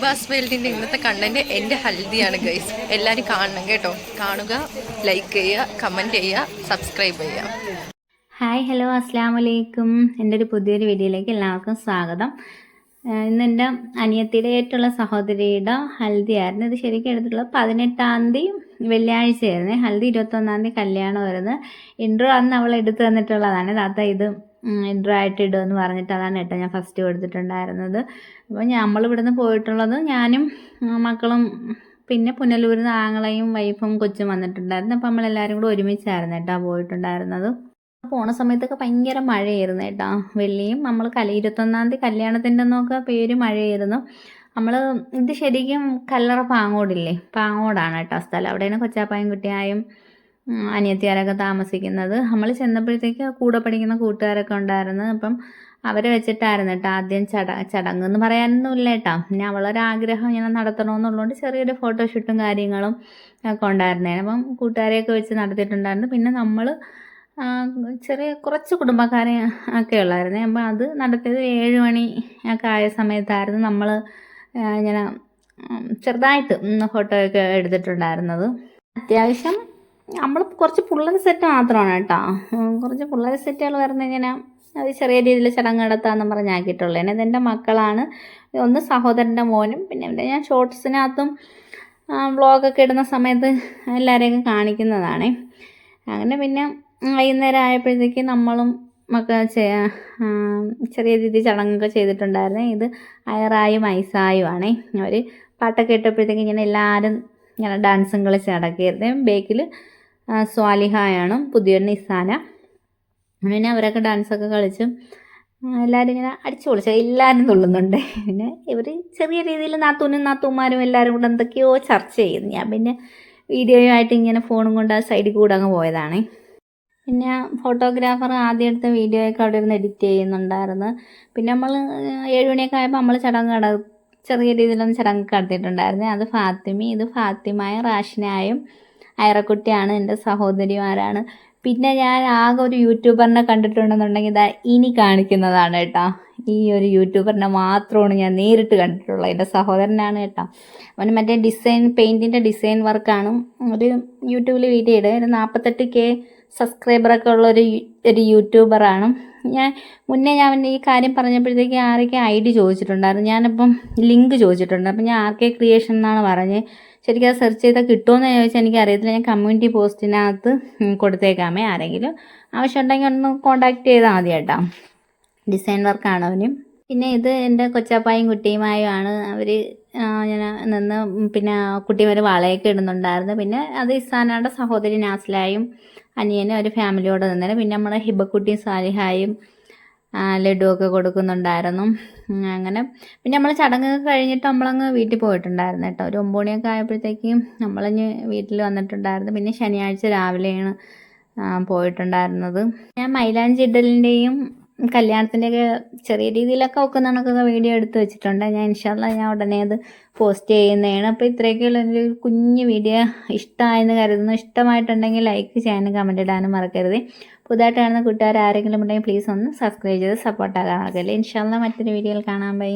Bass വേൾഡിൻ്റെ ഇന്നത്തെ content എൻ്റെ ഹൽദിയാണ് guys. എല്ലാവരും കാണണം കേട്ടോ. കാണുക, ലൈക്ക് ചെയ്യുക, കമൻറ്റ് ചെയ്യുക, സബ്സ്ക്രൈബ് ചെയ്യുക. ഹായ്, ഹലോ, അസ്സാം വലൈക്കും. എൻ്റെ ഒരു പുതിയൊരു വീഡിയോയിലേക്ക് എല്ലാവർക്കും സ്വാഗതം. ഇന്ന് എൻ്റെ അനിയത്തിയുടെ ആയിട്ടുള്ള സഹോദരിയുടെ ഹൽദി ആയിരുന്നു. ഇത് ശരിക്കും എടുത്തിട്ടുള്ളത് 18-ാം തീയതി വെള്ളിയാഴ്ചയായിരുന്നു. ഹൽദി 21-ാം തീയതി കല്യാണം വരുന്നത്. ഇൻട്രോ അന്ന് അവൾ എടുത്തു തന്നിട്ടുള്ളതാണ്. താത്ത ഇത് ഇൻട്രോ ആയിട്ട് ഇടുമെന്ന് പറഞ്ഞിട്ട് അതാണ് കേട്ടോ ഞാൻ ഫസ്റ്റ് കൊടുത്തിട്ടുണ്ടായിരുന്നത്. അപ്പോൾ നമ്മളിവിടുന്ന് പോയിട്ടുള്ളത് ഞാനും മക്കളും പിന്നെ പുനലൂരിൽ നിന്ന് ആങ്ങളയും വൈഫും കൊച്ചും വന്നിട്ടുണ്ടായിരുന്നു. അപ്പോൾ നമ്മളെല്ലാവരും കൂടെ ഒരുമിച്ചായിരുന്നു കേട്ടോ പോയിട്ടുണ്ടായിരുന്നത്. പോണ സമയത്തൊക്കെ ഭയങ്കര മഴയായിരുന്നു കേട്ടോ. വെള്ളിയും നമ്മൾ 21-ാം തീയതി കല്യാണത്തിൻ്റെ എന്നൊക്കെ പേര് മഴയായിരുന്നു. നമ്മൾ ഇത് ശരിക്കും കല്ലറ പാങ്ങോടില്ലേ, പാങ്ങോടാണ് കേട്ടോ സ്ഥലം. അവിടെയാണ് കൊച്ചാപ്പായും കുട്ടിയായും അനിയത്തിയാരൊക്കെ താമസിക്കുന്നത്. നമ്മൾ ചെന്നപ്പോഴത്തേക്ക് കൂടെ പഠിക്കുന്ന കൂട്ടുകാരൊക്കെ ഉണ്ടായിരുന്നു. അപ്പം അവരെ വെച്ചിട്ടായിരുന്നു കേട്ടോ ആദ്യം ചടങ്ങ് എന്ന് പറയാനൊന്നുമില്ല കേട്ടോ. പിന്നെ അവളൊരാഗ്രഹം ഇങ്ങനെ നടത്തണമെന്നുള്ളതുകൊണ്ട് ചെറിയൊരു ഫോട്ടോഷൂട്ടും കാര്യങ്ങളും ഒക്കെ ഉണ്ടായിരുന്നേ. അപ്പം കൂട്ടുകാരെയൊക്കെ വെച്ച് നടത്തിയിട്ടുണ്ടായിരുന്നു. പിന്നെ നമ്മൾ ചെറിയ കുറച്ച് കുടുംബക്കാരെ ഒക്കെ ഉള്ളായിരുന്നു. അപ്പം അത് നടത്തിയത് 7 മണി ഒക്കെ ആയ സമയത്തായിരുന്നു നമ്മൾ ഇങ്ങനെ ചെറുതായിട്ട് ഫോട്ടോയൊക്കെ എടുത്തിട്ടുണ്ടായിരുന്നത്. അത്യാവശ്യം നമ്മൾ കുറച്ച് പിള്ളേർ സെറ്റ് മാത്രമാണ് കേട്ടോ. കുറച്ച് പിള്ളേർ സെറ്റുകൾ വരുന്ന ഇങ്ങനെ അത് ചെറിയ രീതിയിൽ ചടങ്ങ് നടത്താമെന്ന് പറഞ്ഞാക്കിയിട്ടുള്ളത്. ഇതെൻ്റെ മക്കളാണ്. ഒന്ന് സഹോദരൻ്റെ മോനും. പിന്നെ ഞാൻ ഷോർട്സിനകത്തും വ്ളോഗൊക്കെ ഇടുന്ന സമയത്ത് എല്ലാവരെയും കാണിക്കുന്നതാണ്. അങ്ങനെ പിന്നെ വൈകുന്നേരം ആയപ്പോഴത്തേക്ക് നമ്മളും ചെറിയ രീതിയിൽ ചടങ്ങൊക്കെ ചെയ്തിട്ടുണ്ടായിരുന്നു. ഇത് അയറായും ഐസായുമാണ്. അവർ പാട്ടൊക്കെ ഇട്ടപ്പോഴത്തേക്ക് ഇങ്ങനെ എല്ലാവരും ഇങ്ങനെ ഡാൻസും കളിച്ച് നടക്കിയിരുന്നു. ബേക്കിൽ സ്വാലിഹായാണ്, പുതിയൊരു നിസാന. പിന്നെ അവരൊക്കെ ഡാൻസൊക്കെ കളിച്ചും എല്ലാവരും ഇങ്ങനെ അടിച്ചു പൊളിച്ച എല്ലാവരും തുള്ളുന്നുണ്ട്. പിന്നെ ഇവർ ചെറിയ രീതിയിൽ നാത്തൂന്മാരും എല്ലാവരും കൂടെ എന്തൊക്കെയോ ചർച്ച ചെയ്യുന്നു. ഞാൻ പിന്നെ വീഡിയോയുമായിട്ട് ഇങ്ങനെ ഫോണും കൊണ്ട് ആ സൈഡിൽ കൂടെ അങ്ങ് പോയതാണ്. പിന്നെ ഫോട്ടോഗ്രാഫർ ആദ്യം എടുത്ത വീഡിയോയൊക്കെ അവിടെ ഇരുന്ന് എഡിറ്റ് ചെയ്യുന്നുണ്ടായിരുന്നു. പിന്നെ നമ്മൾ 7 മണിയൊക്കെ ആയപ്പോൾ നമ്മൾ ചെറിയ രീതിയിലൊന്ന് ചടങ്ങ് നടത്തിയിട്ടുണ്ടായിരുന്നു. അത് ഫാത്തിമി, ഇത് ഫാത്തിമായ, റാഷിനായും ഐറക്കുട്ടിയാണ് എൻ്റെ സഹോദരിമാരാണ്. പിന്നെ ഞാൻ ആകെ ഒരു യൂട്യൂബറിനെ കണ്ടിട്ടുണ്ടെന്നുണ്ടെങ്കിൽ ഇതാ ഇനി കാണിക്കുന്നതാണ് കേട്ടോ. ഈ ഒരു യൂട്യൂബറിനെ മാത്രമാണ് ഞാൻ നേരിട്ട് കണ്ടിട്ടുള്ളത്. എൻ്റെ സഹോദരനാണ് കേട്ടോ. അവന് മറ്റേ പെയിൻറ്റിൻ്റെ ഡിസൈൻ വർക്കാണ്. ഒരു യൂട്യൂബിൽ വീഡിയോ ഇടുക. ഒരു 48K സബ്സ്ക്രൈബറൊക്കെ ഉള്ളൊരു യൂട്യൂബറാണ്. മുന്നേ ഞാൻ ഈ കാര്യം പറഞ്ഞപ്പോഴത്തേക്ക് ആരൊക്കെ ID ചോദിച്ചിട്ടുണ്ടായിരുന്നു. ഞാനിപ്പം ലിങ്ക് ചോദിച്ചിട്ടുണ്ട്. അപ്പം ഞാൻ RK ക്രിയേഷൻ എന്നാണ് പറഞ്ഞത്. ശരിക്കും അത് സെർച്ച് ചെയ്താൽ കിട്ടുമെന്ന് ചോദിച്ചാൽ എനിക്കറിയത്തില്ല. ഞാൻ കമ്മ്യൂണിറ്റി പോസ്റ്റിനകത്ത് കൊടുത്തേക്കാമേ. ആരെങ്കിലും ആവശ്യമുണ്ടെങ്കിൽ ഒന്ന് കോൺടാക്റ്റ് ചെയ്താൽ മതി കേട്ടോ. ഡിസൈൻ വർക്കാണ് അവനും. പിന്നെ ഇത് എൻ്റെ കൊച്ചാപ്പായും കുട്ടിയുമായുമാണ്. അവർ ഞാൻ നിന്ന് പിന്നെ കുട്ടിമാർ വളയൊക്കെ ഇടുന്നുണ്ടായിരുന്നു. പിന്നെ അത് ഇസാനയുടെ സഹോദരി നാസിലായും അനിയനും ഒരു ഫാമിലിയോടെ നിന്നേരം. പിന്നെ നമ്മൾ ഹിബക്കുട്ടിയും സാലിഹായും ലഡുവൊക്കെ കൊടുക്കുന്നുണ്ടായിരുന്നു. അങ്ങനെ പിന്നെ നമ്മൾ ചടങ്ങൊക്കെ കഴിഞ്ഞിട്ട് നമ്മളങ്ങ് വീട്ടിൽ പോയിട്ടുണ്ടായിരുന്നു കേട്ടോ. ഒരു 9 മണിയൊക്കെ ആയപ്പോഴത്തേക്കും നമ്മളങ്ങ് വീട്ടിൽ വന്നിട്ടുണ്ടായിരുന്നു. പിന്നെ ശനിയാഴ്ച രാവിലെയാണ് പോയിട്ടുണ്ടായിരുന്നത്. ഞാൻ മൈലാഞ്ചി ഇടലിൻ്റെയും കല്യാണത്തിൻ്റെയൊക്കെ ചെറിയ രീതിയിലൊക്കെ കണക്കൊക്കെ വീഡിയോ എടുത്ത് വെച്ചിട്ടുണ്ട്. ഞാൻ ഞാൻ ഉടനെ അത് പോസ്റ്റ് ചെയ്യുന്നതാണ്. അപ്പോൾ ഇത്രയൊക്കെയുള്ള ഒരു കുഞ്ഞു വീഡിയോ ഇഷ്ടമായെന്ന് കരുതുന്നു. ഇഷ്ടമായിട്ടുണ്ടെങ്കിൽ ലൈക്ക് ചെയ്യാനും കമൻറ്റ് ഇടാനും മറക്കരുത്. പുതുതായിട്ട് കാണുന്ന കൂട്ടുകാർ ആരെങ്കിലും ഉണ്ടെങ്കിൽ പ്ലീസ് ഒന്ന് സബ്സ്ക്രൈബ് ചെയ്ത് സപ്പോർട്ടാക്കാൻ മറക്കല്ലേ. മറ്റൊരു വീഡിയോയിൽ കാണാൻ. ബൈ.